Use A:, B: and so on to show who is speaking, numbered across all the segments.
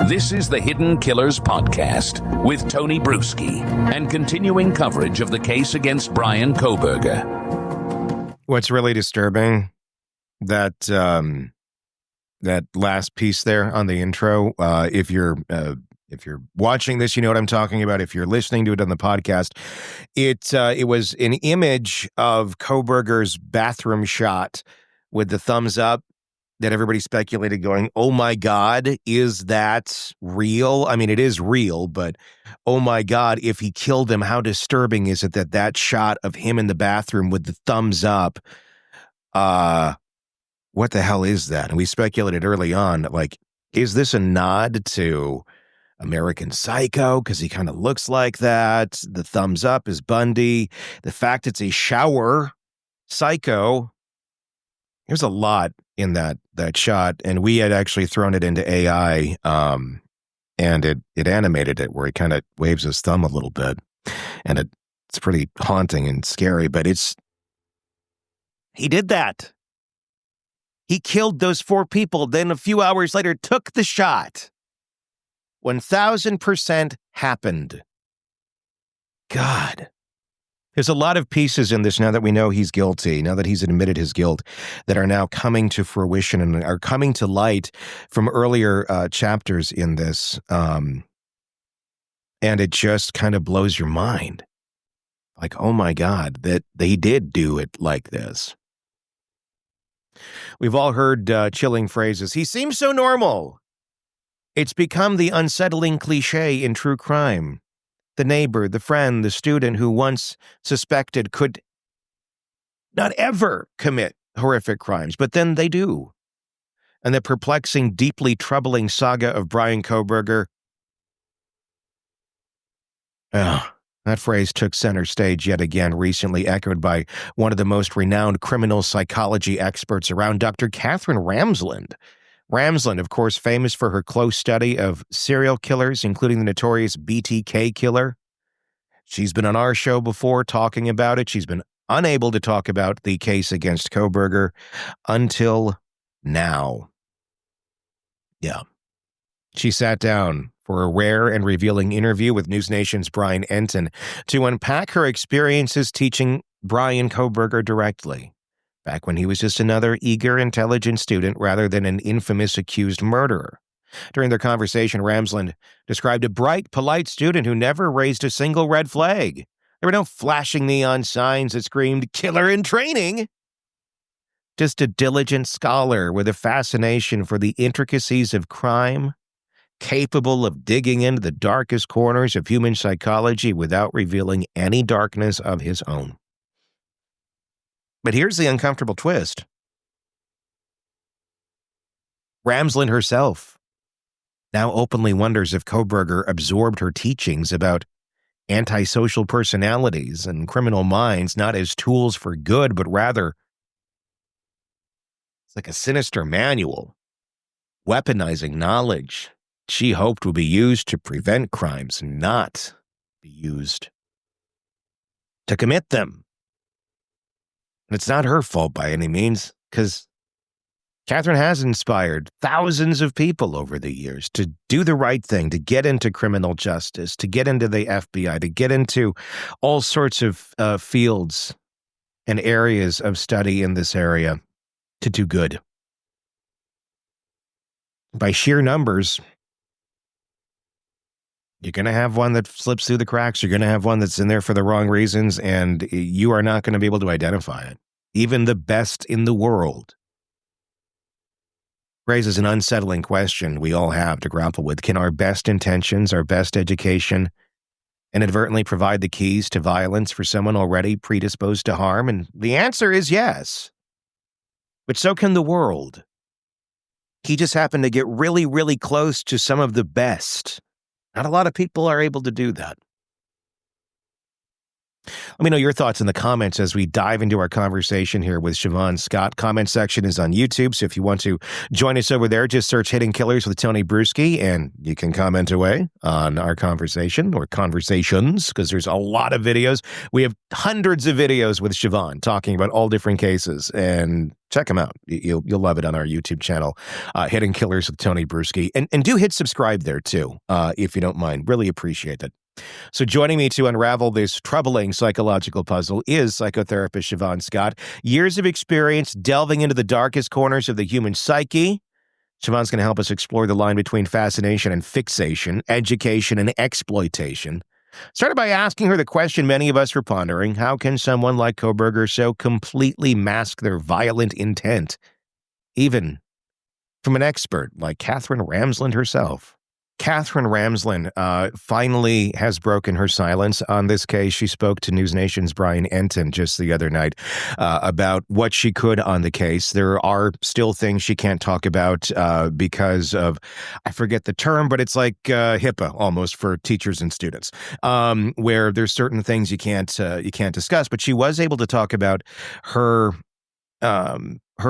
A: This is the Hidden Killers Podcast with Tony Bruschi and continuing coverage of the case against Bryan Kohberger.
B: What's really disturbing, that last piece there on the intro, if you're watching this, you know what I'm talking about. If you're listening to it on the podcast, it was an image of Kohberger's bathroom shot with the thumbs up that everybody speculated going, oh my God, is that real? I mean, it is real, but oh my God, if he killed him, how disturbing is it that shot of him in the bathroom with the thumbs up, what the hell is that? And we speculated early on, like, is this a nod to American Psycho? Because he kind of looks like that. The thumbs up is Bundy. The fact it's a shower Psycho. There's a lot in that shot, and we had actually thrown it into AI, and it animated it where he kind of waves his thumb a little bit, and it's pretty haunting and scary. But he did that. He killed those 4 people, then a few hours later took the shot. 1,000% happened. God. There's a lot of pieces in this now that we know he's guilty, now that he's admitted his guilt, that are now coming to fruition and are coming to light from earlier chapters in this. And it just kind of blows your mind. Like, oh my God, that they did do it like this. We've all heard chilling phrases. He seems so normal. It's become the unsettling cliche in true crime. The neighbor, the friend, the student who once suspected could not ever commit horrific crimes, but then they do. And the perplexing, deeply troubling saga of Bryan Kohberger. That phrase took center stage yet again, recently echoed by one of the most renowned criminal psychology experts around, Dr. Catherine Ramsland. Ramsland, of course, famous for her close study of serial killers, including the notorious BTK killer. She's been on our show before talking about it. She's been unable to talk about the case against Kohberger until now. Yeah. She sat down for a rare and revealing interview with News Nation's Brian Enton to unpack her experiences teaching Bryan Kohberger directly, back when he was just another eager, intelligent student rather than an infamous accused murderer. During their conversation, Ramsland described a bright, polite student who never raised a single red flag. There were no flashing neon signs that screamed, "Killer in training!" Just a diligent scholar with a fascination for the intricacies of crime, capable of digging into the darkest corners of human psychology without revealing any darkness of his own. But here's the uncomfortable twist. Ramsland herself now openly wonders if Kohberger absorbed her teachings about antisocial personalities and criminal minds not as tools for good, but rather it's like a sinister manual, weaponizing knowledge she hoped would be used to prevent crimes, not be used to commit them. And it's not her fault by any means, because Catherine has inspired thousands of people over the years to do the right thing, to get into criminal justice, to get into the FBI, to get into all sorts of fields and areas of study in this area to do good. By sheer numbers, you're going to have one that slips through the cracks. You're going to have one that's in there for the wrong reasons, and you are not going to be able to identify it. Even the best in the world raises an unsettling question we all have to grapple with. Can our best intentions, our best education, inadvertently provide the keys to violence for someone already predisposed to harm? And the answer is yes. But so can the world. He just happened to get really, really close to some of the best. Not a lot of people are able to do that. Let me know your thoughts in the comments as we dive into our conversation here with Shavaun Scott. Comment section is on YouTube, so if you want to join us over there, just search Hidden Killers with Tony Bruschi, and you can comment away on our conversation or conversations, because there's a lot of videos. We have hundreds of videos with Shavaun talking about all different cases, and check them out. You'll love it on our YouTube channel, Hidden Killers with Tony Bruschi. And do hit subscribe there, too, if you don't mind. Really appreciate it. So joining me to unravel this troubling psychological puzzle is psychotherapist Shavaun Scott. Years of experience delving into the darkest corners of the human psyche. Shavaun's going to help us explore the line between fascination and fixation, education and exploitation. Started by asking her the question many of us were pondering: how can someone like Kohberger so completely mask their violent intent, even from an expert like Katherine Ramsland herself? Katherine Ramsland finally has broken her silence on this case. She spoke to News Nation's Brian Enton just the other night about what she could on the case. There are still things she can't talk about because of, I forget the term, but it's like HIPAA almost for teachers and students, where there's certain things you can't discuss. But she was able to talk about her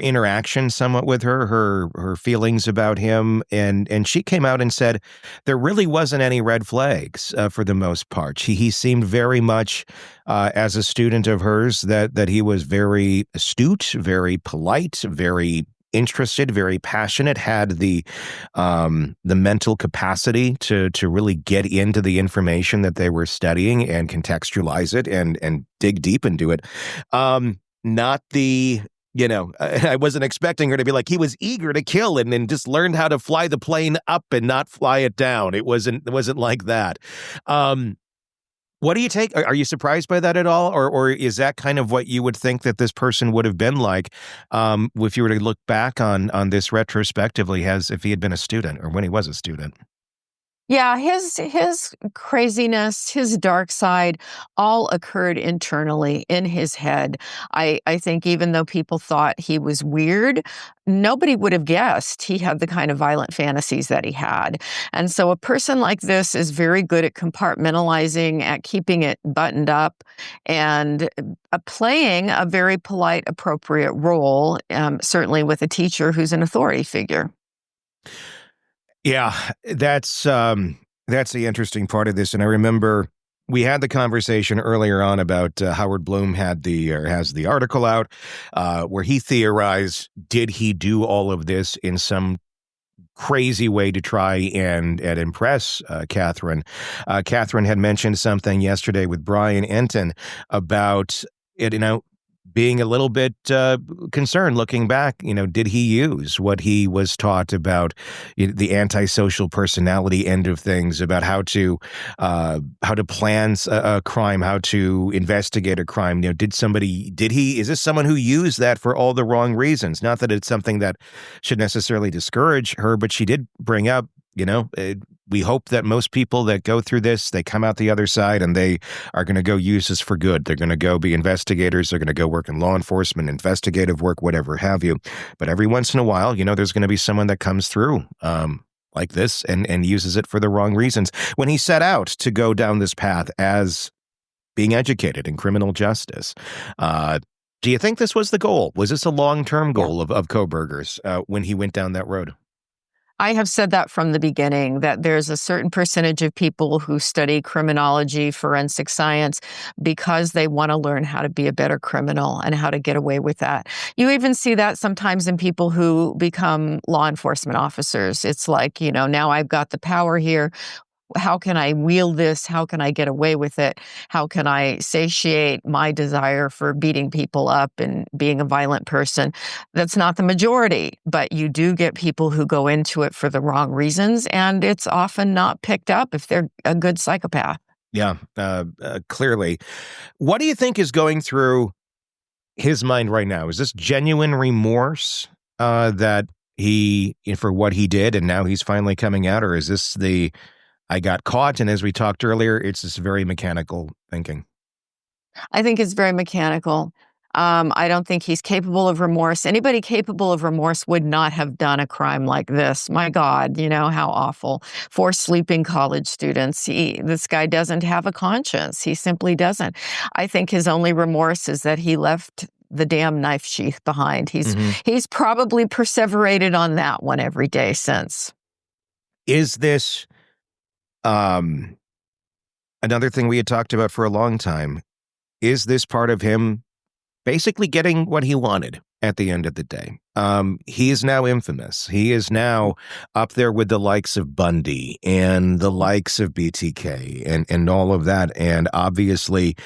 B: interaction somewhat with her feelings about him. And she came out and said there really wasn't any red flags for the most part. He seemed very much as a student of hers that he was very astute, very polite, very interested, very passionate, had the mental capacity to really get into the information that they were studying and contextualize it and dig deep into it. Not the, I wasn't expecting her to be like, he was eager to kill and just learned how to fly the plane up and not fly it down. It wasn't like that. What do you take? Are you surprised by that at all? Or is that kind of what you would think that this person would have been like if you were to look back on this retrospectively, as if he had been a student or when he was a student?
C: Yeah, his craziness, his dark side, all occurred internally in his head. I think even though people thought he was weird, nobody would have guessed he had the kind of violent fantasies that he had. And so a person like this is very good at compartmentalizing, at keeping it buttoned up, and playing a very polite, appropriate role, certainly with a teacher who's an authority figure.
B: Yeah, that's the interesting part of this. And I remember we had the conversation earlier on about Howard Bloom has the article out where he theorized, did he do all of this in some crazy way to try and impress Katherine? Katherine had mentioned something yesterday with Brian Enton about it, being a little bit concerned looking back. Did he use what he was taught about the antisocial personality end of things, about how to plan a crime, how to investigate a crime? Is this someone who used that for all the wrong reasons? Not that it's something that should necessarily discourage her, but she did bring up, we hope that most people that go through this, they come out the other side and they are going to go use this for good. They're going to go be investigators. They're going to go work in law enforcement, investigative work, whatever have you. But every once in a while, there's going to be someone that comes through like this and uses it for the wrong reasons. When he set out to go down this path as being educated in criminal justice, do you think this was the goal? Was this a long-term goal of Kohberger's when he went down that road?
C: I have said that from the beginning, that there's a certain percentage of people who study criminology, forensic science, because they want to learn how to be a better criminal and how to get away with that. You even see that sometimes in people who become law enforcement officers. It's like, now I've got the power here. How can I wield this? How can I get away with it? How can I satiate my desire for beating people up and being a violent person? That's not the majority, but you do get people who go into it for the wrong reasons, and it's often not picked up if they're a good psychopath.
B: Yeah, clearly. What do you think is going through his mind right now? Is this genuine remorse that for what he did and now he's finally coming out, or is this I got caught, and as we talked earlier, it's this very mechanical thinking?
C: I think it's very mechanical. I don't think he's capable of remorse. Anybody capable of remorse would not have done a crime like this. My God, how awful. 4 sleeping college students. This guy doesn't have a conscience. He simply doesn't. I think his only remorse is that he left the damn knife sheath behind. He's probably perseverated on that one every day since.
B: Is this another thing we had talked about for a long time? Is this part of him basically getting what he wanted at the end of the day? He is now infamous. He is now up there with the likes of Bundy and the likes of BTK and all of that. And obviously,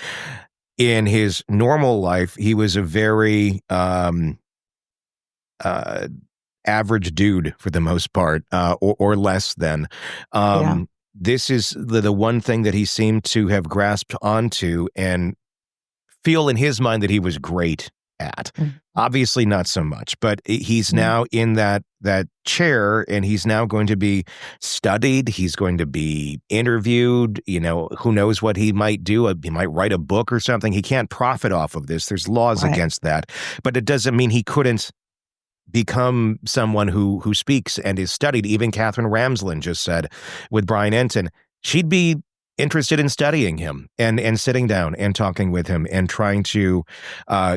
B: in his normal life, he was a very average dude for the most part, or less than.
C: Yeah.
B: This is the one thing that he seemed to have grasped onto and feel in his mind that he was great at. Obviously not so much, but he's now in that chair, and he's now going to be studied. He's going to be interviewed. Who knows what he might do? He might write a book or something. He can't profit off of this. There's laws against that, but it doesn't mean he couldn't become someone who speaks and is studied. Even Catherine Ramsland just said with Brian Enton, she'd be interested in studying him and sitting down and talking with him and trying to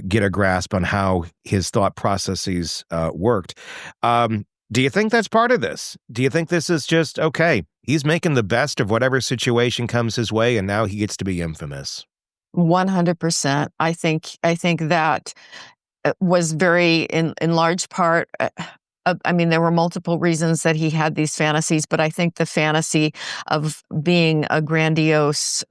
B: get a grasp on how his thought processes worked. Do you think that's part of this? Do you think this is just, okay, he's making the best of whatever situation comes his way, and now he gets to be infamous?
C: 100%. I think that was very, in large part, there were multiple reasons that he had these fantasies, but I think the fantasy of being a grandiose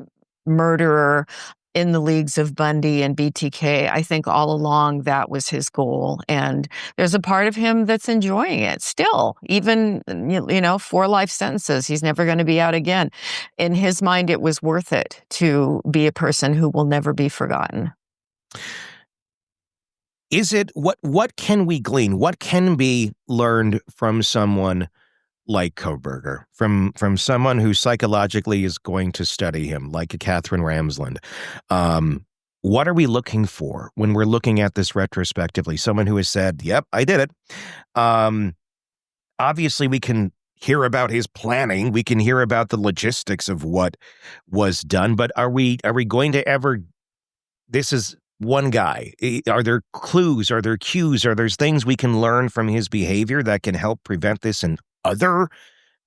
C: murderer in the leagues of Bundy and BTK, I think all along that was his goal. And there's a part of him that's enjoying it still, even, 4 life sentences. He's never going to be out again. In his mind, it was worth it to be a person who will never be forgotten.
B: Is it, what can we glean? What can be learned from someone like Kohberger, from someone who psychologically is going to study him, like a Catherine Ramsland? What are we looking for when we're looking at this retrospectively? Someone who has said, yep, I did it. Obviously, we can hear about his planning. We can hear about the logistics of what was done. But are we going to ever, this is one guy. Are there clues? Are there cues? Are there things we can learn from his behavior that can help prevent this and other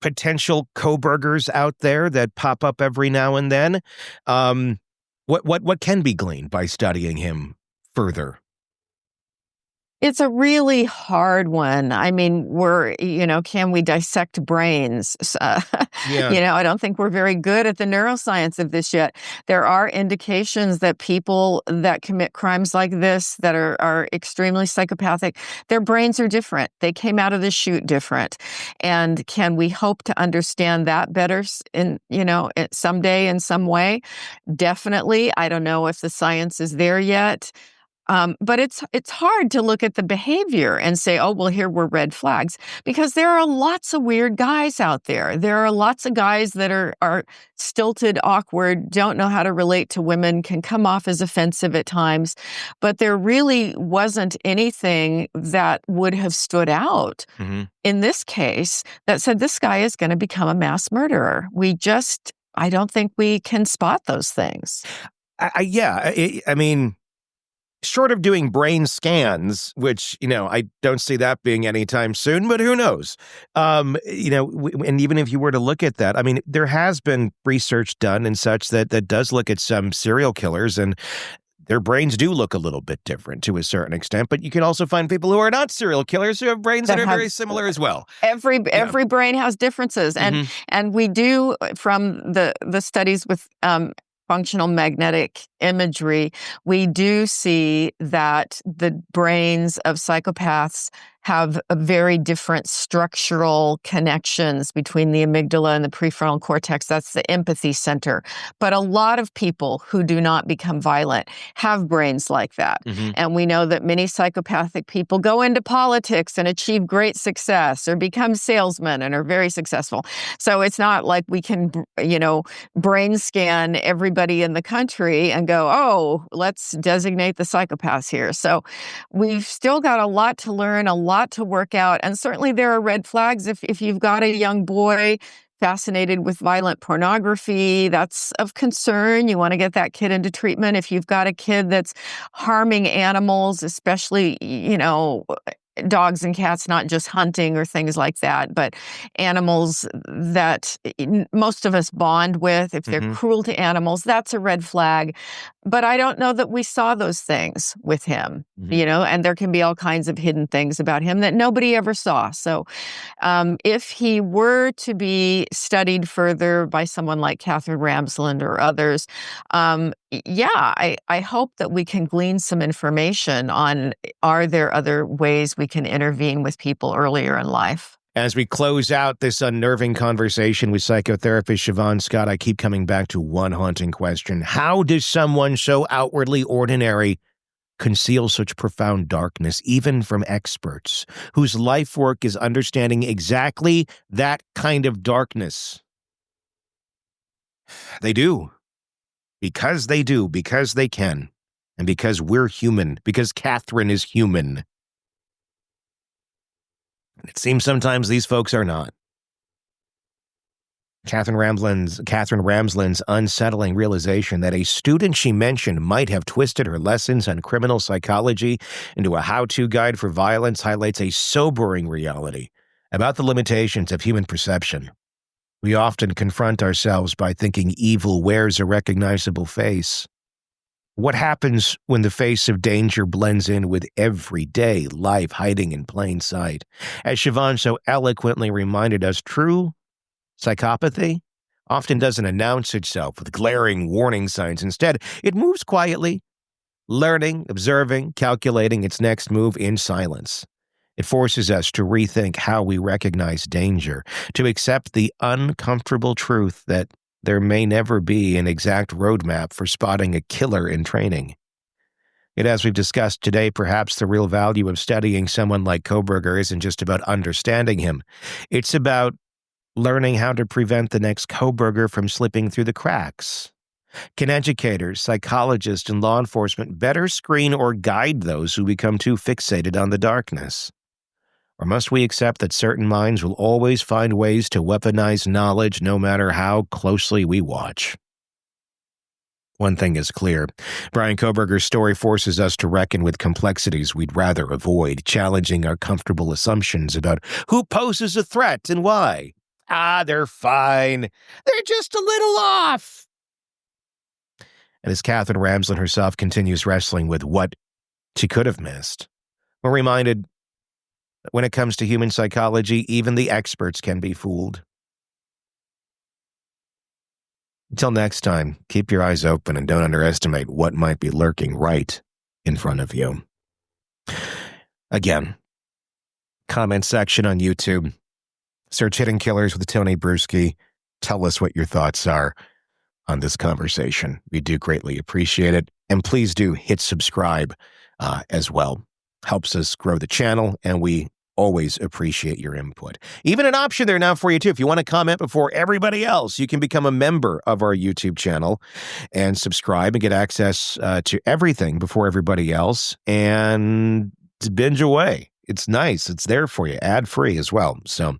B: potential Kohbergers out there that pop up every now and then? What can be gleaned by studying him further?
C: It's a really hard one. Can we dissect brains?
B: Yeah.
C: I don't think we're very good at the neuroscience of this yet. There are indications that people that commit crimes like this, that are extremely psychopathic, their brains are different. They came out of the chute different. And can we hope to understand that better someday in some way? Definitely. I don't know if the science is there yet. But it's hard to look at the behavior and say, oh, well, here were red flags, because there are lots of weird guys out there. There are lots of guys that are stilted, awkward, don't know how to relate to women, can come off as offensive at times. But there really wasn't anything that would have stood out in this case that said this guy is going to become a mass murderer. I don't think we can spot those things.
B: Short of doing brain scans, which, I don't see that being anytime soon, but who knows? And even if you were to look at that, there has been research done and such that does look at some serial killers, and their brains do look a little bit different to a certain extent, but you can also find people who are not serial killers who have brains that are very similar as well.
C: Every brain has differences. And we do, from the studies with functional magnetic imagery, we do see that the brains of psychopaths have a very different structural connections between the amygdala and the prefrontal cortex. That's the empathy center. But a lot of people who do not become violent have brains like that. And we know that many psychopathic people go into politics and achieve great success, or become salesmen and are very successful. So it's not like we can, brain scan everybody in the country and and go, oh, let's designate the psychopaths here. So we've still got a lot to learn, a lot to work out. And certainly there are red flags. If you've got a young boy fascinated with violent pornography, that's of concern. You want to get that kid into treatment. If you've got a kid that's harming animals, especially, dogs and cats, not just hunting or things like that, but animals that most of us bond with, if they're cruel to animals, that's a red flag. But I don't know that we saw those things with him, and there can be all kinds of hidden things about him that nobody ever saw. So if he were to be studied further by someone like Catherine Ramsland or others, I hope that we can glean some information on, are there other ways we can intervene with people earlier in life?
B: As we close out this unnerving conversation with psychotherapist Shavaun Scott, I keep coming back to one haunting question. How does someone so outwardly ordinary conceal such profound darkness, even from experts, whose life work is understanding exactly that kind of darkness? They do. Because they do, because they can, and because we're human, because Catherine is human. And it seems sometimes these folks are not. Catherine Ramsland's unsettling realization that a student she mentioned might have twisted her lessons on criminal psychology into a how-to guide for violence highlights a sobering reality about the limitations of human perception. We often confront ourselves by thinking evil wears a recognizable face. What happens when the face of danger blends in with everyday life hiding in plain sight? As Shavaun so eloquently reminded us, true psychopathy often doesn't announce itself with glaring warning signs. Instead, it moves quietly, learning, observing, calculating its next move in silence. It forces us to rethink how we recognize danger, to accept the uncomfortable truth that there may never be an exact roadmap for spotting a killer in training. Yet, as we've discussed today, perhaps the real value of studying someone like Kohberger isn't just about understanding him. It's about learning how to prevent the next Kohberger from slipping through the cracks. Can educators, psychologists, and law enforcement better screen or guide those who become too fixated on the darkness? Or must we accept that certain minds will always find ways to weaponize knowledge no matter how closely we watch? One thing is clear. Bryan Kohberger's story forces us to reckon with complexities we'd rather avoid, challenging our comfortable assumptions about who poses a threat and why. They're fine. They're just a little off. And as Catherine Ramsland herself continues wrestling with what she could have missed, we're reminded that when it comes to human psychology, even the experts can be fooled. Until next time, keep your eyes open and don't underestimate what might be lurking right in front of you. Again, comment section on YouTube. Search Hidden Killers with Tony Bruschi. Tell us what your thoughts are on this conversation. We do greatly appreciate it. And please do hit subscribe as well. Helps us grow the channel, and we always appreciate your input. Even an option there now for you, too. If you want to comment before everybody else, you can become a member of our YouTube channel and subscribe and get access to everything before everybody else and binge away. It's nice. It's there for you, ad-free as well. So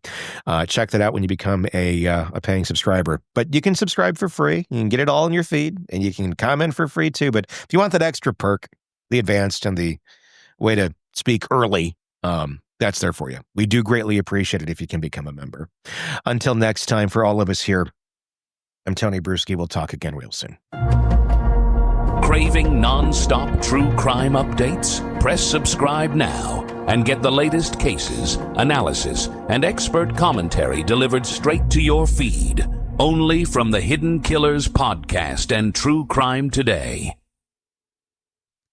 B: check that out when you become a paying subscriber. But you can subscribe for free. You can get it all in your feed, and you can comment for free, too. But if you want that extra perk, the advanced and the way to speak early, that's there for you. We do greatly appreciate it if you can become a member. Until next time, for all of us here, I'm Tony Bruschi. We'll talk again real soon.
A: Craving non-stop true crime updates? Press subscribe now and get the latest cases, analysis, and expert commentary delivered straight to your feed. Only from the Hidden Killers podcast and True Crime Today.